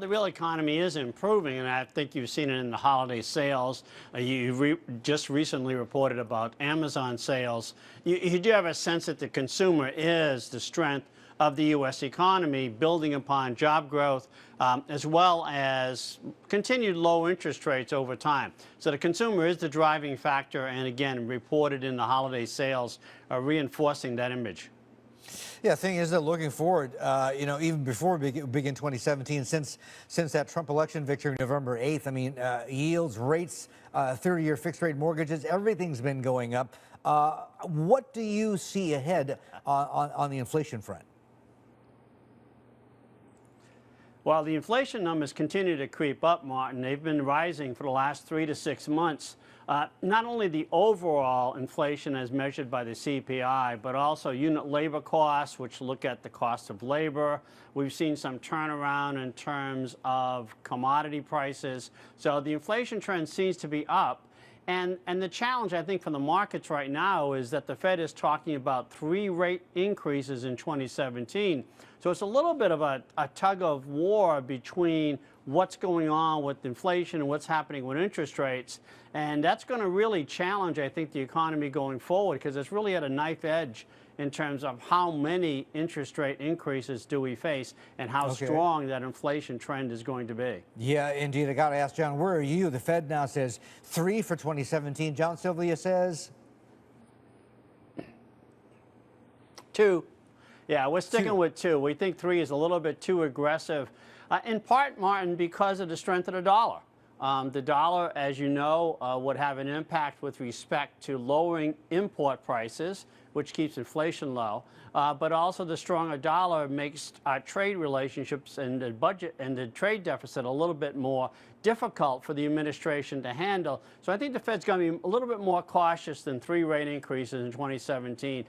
The real economy is improving, and I think you've seen it in the holiday sales. Just recently reported about Amazon sales. You do have a sense that the consumer is the strength of the U.S. economy, building upon job growth, as well as continued low interest rates over time. So the consumer is the driving factor, and again, reported in the holiday sales, reinforcing that image. Yeah, the thing is that looking forward, even before we begin 2017, since that Trump election victory November 8th, I mean, yields, rates, 30-year fixed rate mortgages, everything's been going up. What do you see ahead on the inflation front? Well, the inflation numbers continue to creep up, Martin. They've been rising for the last 3 to 6 months. Not only the overall inflation as measured by the CPI, but also unit labor costs, which look at the cost of labor. We've seen some turnaround in terms of commodity prices. So the inflation trend seems to be up. And the challenge, I think, for the markets right now is that the Fed is talking about 3 rate increases in 2017. So it's a little bit of a tug of war between what's going on with inflation and what's happening with interest rates. And that's going to really challenge, I think, the economy going forward, because it's really at a knife edge in terms of how many interest rate increases do we face and how strong that inflation trend is going to be. Yeah, indeed. I got to ask, John, where are you? The Fed now says 3 for 2017. John Sylvia says 2. Yeah, we're sticking with 2. We think 3 is a little bit too aggressive, in part, Martin, because of the strength of the dollar. The dollar, as you know, would have an impact with respect to lowering import prices, which keeps inflation low, but also the stronger dollar makes our trade relationships and the budget and the trade deficit a little bit more difficult for the administration to handle. So I think the Fed's going to be a little bit more cautious than 3 rate increases in 2017.